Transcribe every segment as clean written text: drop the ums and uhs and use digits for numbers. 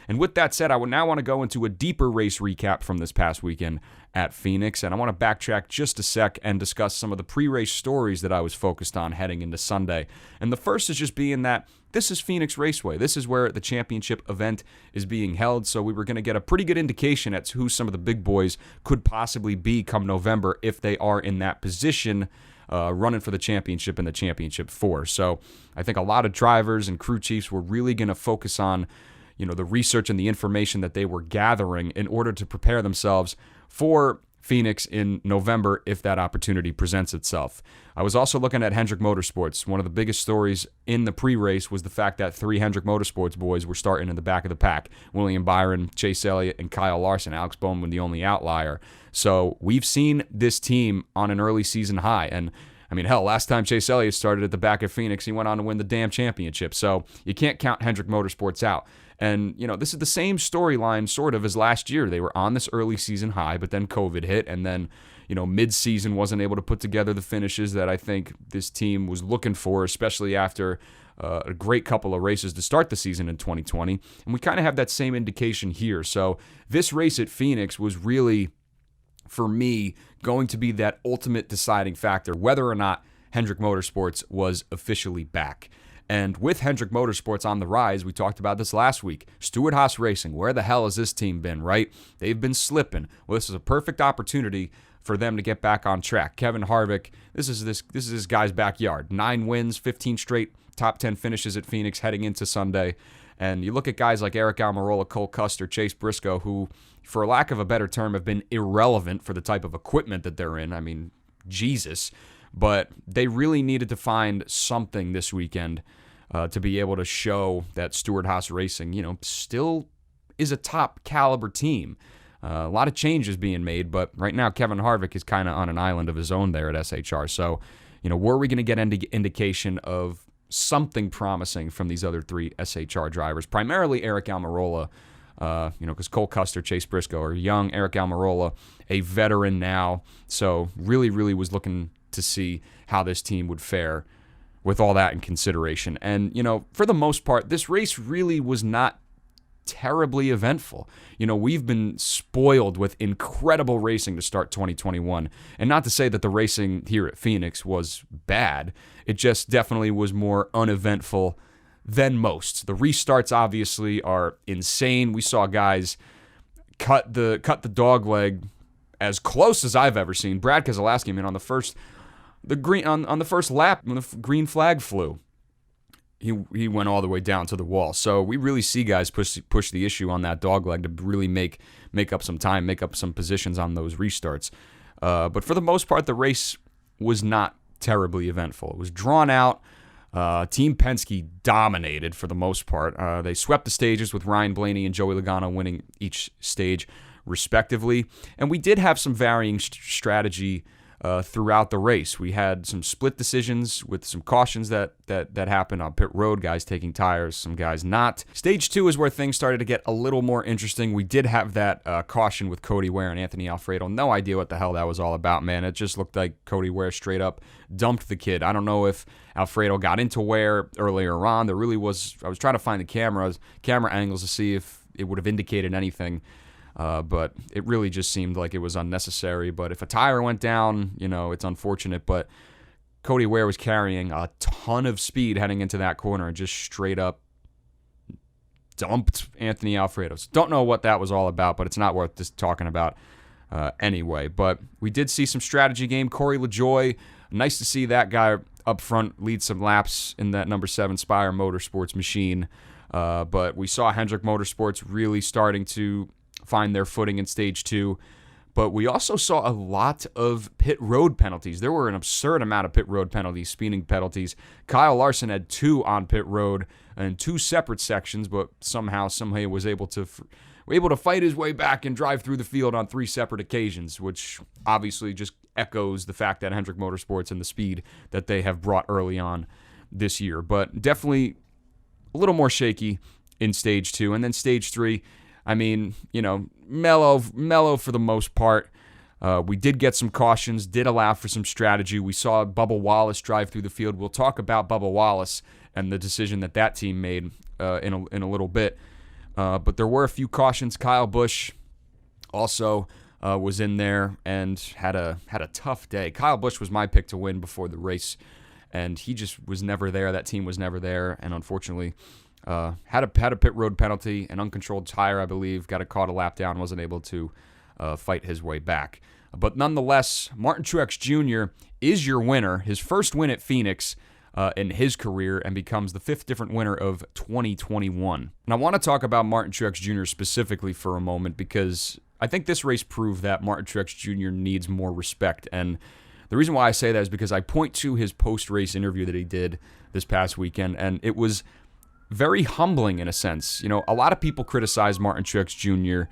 And with that said, I would now want to go into a deeper race recap from this past weekend at Phoenix, and I want to backtrack just a sec and discuss some of the pre-race stories that I was focused on heading into Sunday. And the first is just being that this is Phoenix Raceway. This is where the championship event is being held, so we were going to get a pretty good indication as to who some of the big boys could possibly be come November if they are in that position running for the championship and the championship 4. So I think a lot of drivers and crew chiefs were really going to focus on the research and the information that they were gathering in order to prepare themselves for Phoenix in November if that opportunity presents itself. I was also looking at Hendrick Motorsports. One of the biggest stories in the pre-race was the fact that 3 Hendrick Motorsports boys were starting in the back of the pack. William Byron, Chase Elliott, and Kyle Larson. Alex Bowman the only outlier. So we've seen this team on an early season high. And I mean, hell, last time Chase Elliott started at the back of Phoenix, he went on to win the damn championship. So you can't count Hendrick Motorsports out. And, this is the same storyline sort of as last year. They were on this early season high, but then COVID hit, and then, mid-season wasn't able to put together the finishes that I think this team was looking for, especially after a great couple of races to start the season in 2020. And we kind of have that same indication here. So this race at Phoenix was really, for me, going to be that ultimate deciding factor, whether or not Hendrick Motorsports was officially back. And with Hendrick Motorsports on the rise, we talked about this last week. Stewart-Haas Racing, where the hell has this team been, right? They've been slipping. Well, this is a perfect opportunity for them to get back on track. Kevin Harvick, this is this guy's backyard. 9 wins, 15 straight top 10 finishes at Phoenix heading into Sunday. And you look at guys like Eric Almirola, Cole Custer, Chase Briscoe, who, for lack of a better term, have been irrelevant for the type of equipment that they're in. I mean, Jesus. But they really needed to find something this weekend to be able to show that Stewart-Haas Racing, still is a top caliber team. A lot of changes being made, but right now Kevin Harvick is kind of on an island of his own there at SHR. So, were we going to get indication of something promising from these other 3 SHR drivers? Primarily Eric Almirola, because Cole Custer, Chase Briscoe are young. Eric Almirola, a veteran now. So really, really was looking to see how this team would fare with all that in consideration. And, for the most part, this race really was not terribly eventful. We've been spoiled with incredible racing to start 2021. And not to say that the racing here at Phoenix was bad. It just definitely was more uneventful than most. The restarts obviously are insane. We saw guys cut the dog leg as close as I've ever seen. Brad Keselowski, on the first on the first lap when the green flag flew, he went all the way down to the wall. So we really see guys push the issue on that dog leg to really make up some time, make up some positions on those restarts. But for the most part, the race was not terribly eventful. It was drawn out. Team Penske dominated for the most part. They swept the stages with Ryan Blaney and Joey Logano winning each stage respectively. And we did have some varying strategy throughout the race. We had some split decisions with some cautions that happened on pit road, guys taking tires, some guys not. Stage 2 is where things started to get a little more interesting. We did have that caution with Cody Ware and Anthony Alfredo. No idea what the hell that was all about, man. It just looked like Cody Ware straight up dumped the kid. I don't know if Alfredo got into Ware earlier on. I was trying to find the camera angles to see if it would have indicated anything. But it really just seemed like it was unnecessary. But if a tire went down, it's unfortunate. But Cody Ware was carrying a ton of speed heading into that corner and just straight up dumped Anthony Alfredo. So don't know what that was all about, but it's not worth just talking about anyway. But we did see some strategy game. Corey LaJoie, nice to see that guy up front lead some laps in that number 7 Spire Motorsports machine. But we saw Hendrick Motorsports really starting to find their footing in stage 2. But we also saw a lot of pit road penalties. There were an absurd amount of pit road penalties, speeding penalties. Kyle Larson had 2 on pit road in 2 separate sections, but somehow was able to fight his way back and drive through the field on 3 separate occasions, which obviously just echoes the fact that Hendrick Motorsports and the speed that they have brought early on this year. But definitely a little more shaky in stage 2. And then stage 3, mellow for the most part. We did get some cautions, did allow for some strategy. We saw Bubba Wallace drive through the field. We'll talk about Bubba Wallace and the decision that team made in a little bit. But there were a few cautions. Kyle Busch also was in there and had a tough day. Kyle Busch was my pick to win before the race, and he just was never there. That team was never there, and unfortunately had a pit road penalty, an uncontrolled tire, I believe, got caught a lap down, wasn't able to fight his way back. But nonetheless, Martin Truex Jr. is your winner, his first win at Phoenix in his career, and becomes the 5th different winner of 2021. And I want to talk about Martin Truex Jr. specifically for a moment, because I think this race proved that Martin Truex Jr. needs more respect. And the reason why I say that is because I point to his post-race interview that he did this past weekend, and it was very humbling in a sense. You know, a lot of people criticize Martin Truex Jr.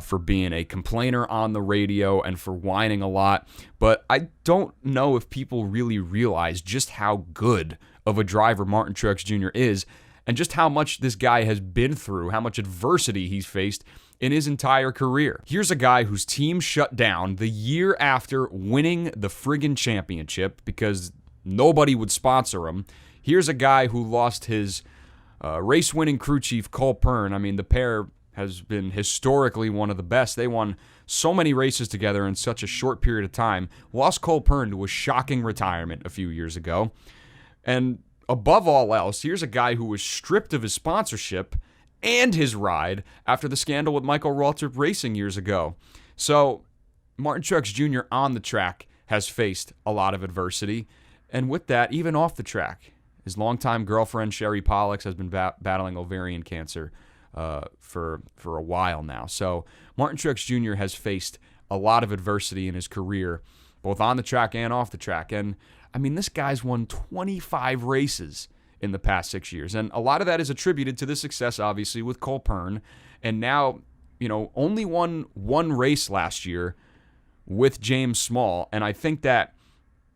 For being a complainer on the radio and for whining a lot, but I don't know if people really realize just how good of a driver Martin Truex Jr. is, and just how much this guy has been through, how much adversity he's faced in his entire career. Here's a guy whose team shut down the year after winning the friggin' championship because nobody would sponsor him. Here's a guy who lost his race-winning crew chief, Cole Pearn. I mean, the pair has been historically one of the best. They won so many races together in such a short period of time. Lost Cole Pearn to a shocking retirement a few years ago. And above all else, here's a guy who was stripped of his sponsorship and his ride after the scandal with Michael Waltrip Racing years ago. So Martin Truex Jr. on the track has faced a lot of adversity. And with that, even off the track, his longtime girlfriend, Sherry Pollux, has been battling ovarian cancer for a while now. So Martin Truex Jr. has faced a lot of adversity in his career, both on the track and off the track. And, I mean, this guy's won 25 races in the past 6 years. And a lot of that is attributed to the success, obviously, with Cole Pearn. And now, you know, only won one race last year with James Small. And I think that,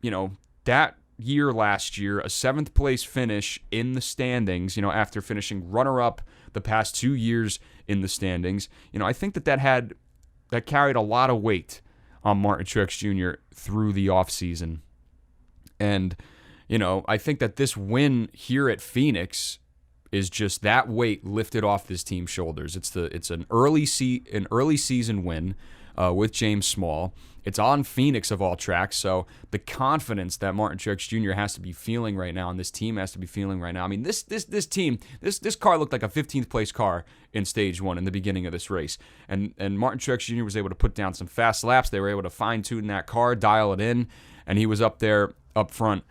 you know, that year last year, a 7th place finish in the standings, you know, after finishing runner-up the past 2 years in the standings, you know, I think that carried a lot of weight on Martin Truex Jr. through the offseason. And, you know, I think that this win here at Phoenix is just that weight lifted off this team's shoulders. It's an early season win with James Small. It's on Phoenix of all tracks, so the confidence that Martin Truex Jr. has to be feeling right now, and this team has to be feeling right now. I mean, this car looked like a 15th place car in stage 1 in the beginning of this race, and Martin Truex Jr. was able to put down some fast laps. They were able to fine tune that car, dial it in, and he was up there up front,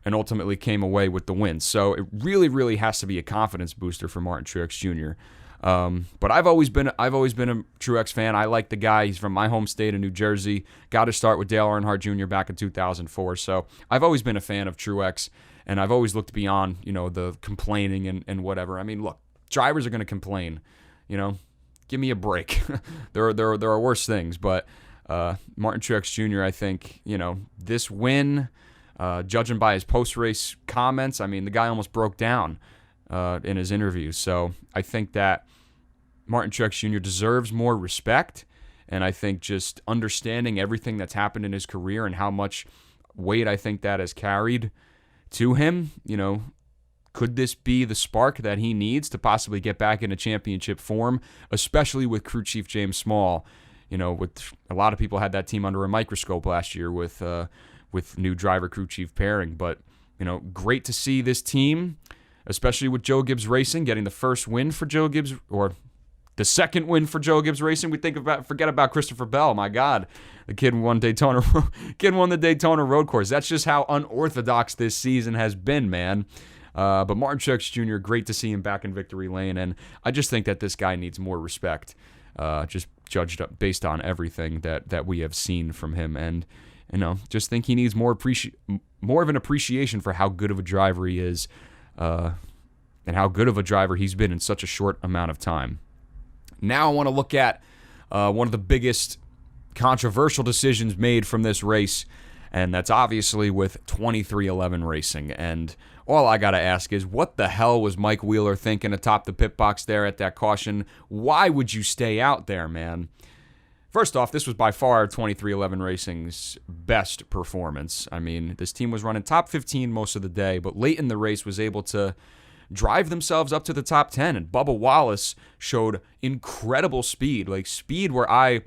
and ultimately came away with the win. So it really, really has to be a confidence booster for Martin Truex Jr. But I've always been a Truex fan. I like the guy. He's from my home state of New Jersey. Got to start with Dale Earnhardt Jr. back in 2004. So I've always been a fan of Truex, and I've always looked beyond, you know, the complaining and whatever. I mean, look, drivers are going to complain. You know, give me a break. There are worse things. But Martin Truex Jr., I think, you know, this win, judging by his post-race comments, I mean, the guy almost broke down in his interview. So I think that Martin Truex Jr. deserves more respect, and I think just understanding everything that's happened in his career and how much weight I think that has carried to him, you know, could this be the spark that he needs to possibly get back into championship form, especially with crew chief James Small? You know, with a lot of people had that team under a microscope last year with new driver crew chief pairing. But, you know, great to see this team, especially with Joe Gibbs Racing getting the first win for Joe Gibbs, or the second win for Joe Gibbs Racing. Forget about Christopher Bell. My God, the kid won Daytona. Kid won the Daytona Road Course. That's just how unorthodox this season has been, man. But Martin Truex Jr., great to see him back in victory lane, and I just think that this guy needs more respect, just judged up based on everything that we have seen from him, and you know, just think he needs more of an appreciation for how good of a driver he is, and how good of a driver he's been in such a short amount of time. Now I want to look at one of the biggest controversial decisions made from this race, and that's obviously with 2311 Racing. And all I got to ask is, what the hell was Mike Wheeler thinking atop the pit box there at that caution? Why would you stay out there, man? First off, this was by far 2311 Racing's best performance. I mean, this team was running top 15 most of the day, but late in the race was able to drive themselves up to the top 10. And Bubba Wallace showed incredible speed, like speed where I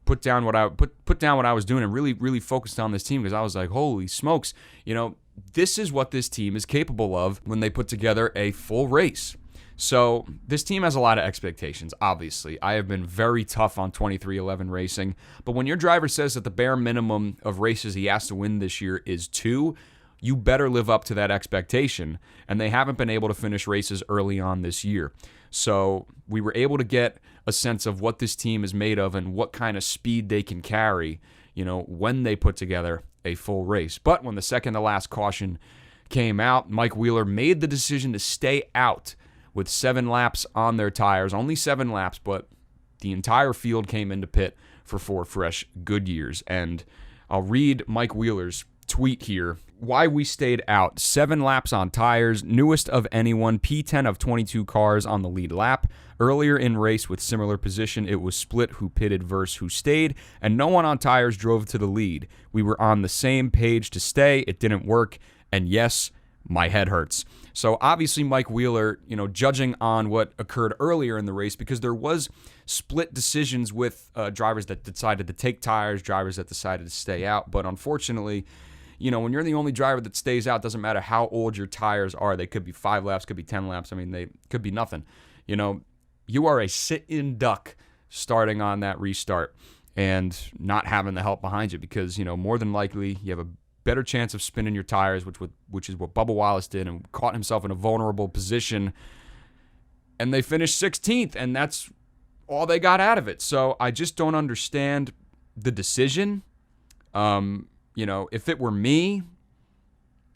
put down what I was doing and really focused on this team, because I was like, holy smokes, this is what this team is capable of when they put together a full race. So this team has a lot of expectations, obviously. I have been very tough on 23XI Racing, but when your driver says that the bare minimum of races he has to win this year is 2, you better live up to that expectation, and they haven't been able to finish races early on this year. So we were able to get a sense of what this team is made of and what kind of speed they can carry, when they put together a full race. But when the second to last caution came out, Mike Wheeler made the decision to stay out with 7 laps on their tires. Only 7 laps, but the entire field came into pit for 4 fresh Goodyears. And I'll read Mike Wheeler's tweet here. Why we stayed out: 7 laps on tires, newest of anyone, P10 of 22 cars on the lead lap. Earlier in race with similar position, it was split who pitted versus who stayed, and no one on tires drove to the lead. We were on the same page to stay. It didn't work, and yes, my head hurts. So obviously Mike Wheeler, judging on what occurred earlier in the race, because there was split decisions with drivers that decided to take tires, drivers that decided to stay out. But unfortunately, when you're the only driver that stays out, doesn't matter how old your tires are. They could be 5 laps, could be 10 laps. I mean, they could be nothing. You are a sit-in duck starting on that restart and not having the help behind you, because, more than likely you have a better chance of spinning your tires, which is what Bubba Wallace did, and caught himself in a vulnerable position. And they finished 16th, and that's all they got out of it. So I just don't understand the decision. If it were me,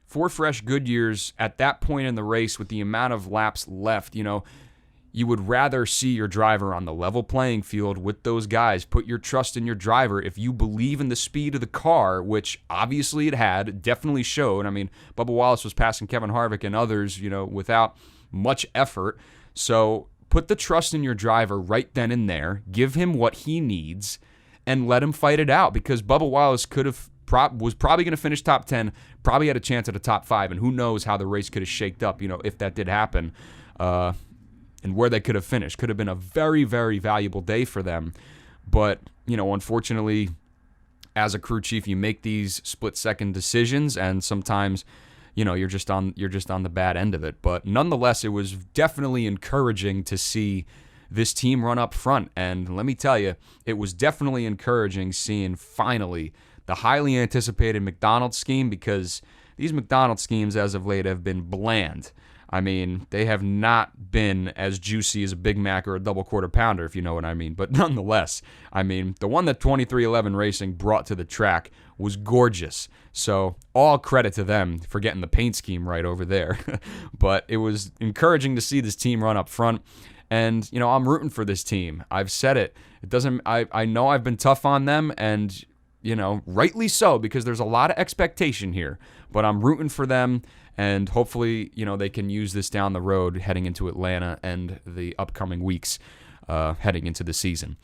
4 fresh Goodyears at that point in the race with the amount of laps left, you would rather see your driver on the level playing field with those guys. Put your trust in your driver. If you believe in the speed of the car, which obviously it had, definitely showed. I mean, Bubba Wallace was passing Kevin Harvick and others, without much effort. So put the trust in your driver right then and there. Give him what he needs and let him fight it out, because Bubba Wallace was probably going to finish top 10, probably had a chance at a top 5, and who knows how the race could have shaked up, if that did happen. And where they could have finished. Could have been a very, very valuable day for them. But, unfortunately, as a crew chief, you make these split-second decisions, and sometimes, you're just on the bad end of it. But nonetheless, it was definitely encouraging to see this team run up front. And let me tell you, it was definitely encouraging seeing finally the highly anticipated McDonald's scheme, because these McDonald's schemes as of late have been bland. I mean, they have not been as juicy as a Big Mac or a double quarter pounder, if you know what I mean. But nonetheless, I mean, the one that 23XI Racing brought to the track was gorgeous. So all credit to them for getting the paint scheme right over there. But it was encouraging to see this team run up front. And, I'm rooting for this team. I've said it. I know I've been tough on them, and, rightly so, because there's a lot of expectation here. But I'm rooting for them. And hopefully, they can use this down the road heading into Atlanta and the upcoming weeks heading into the season.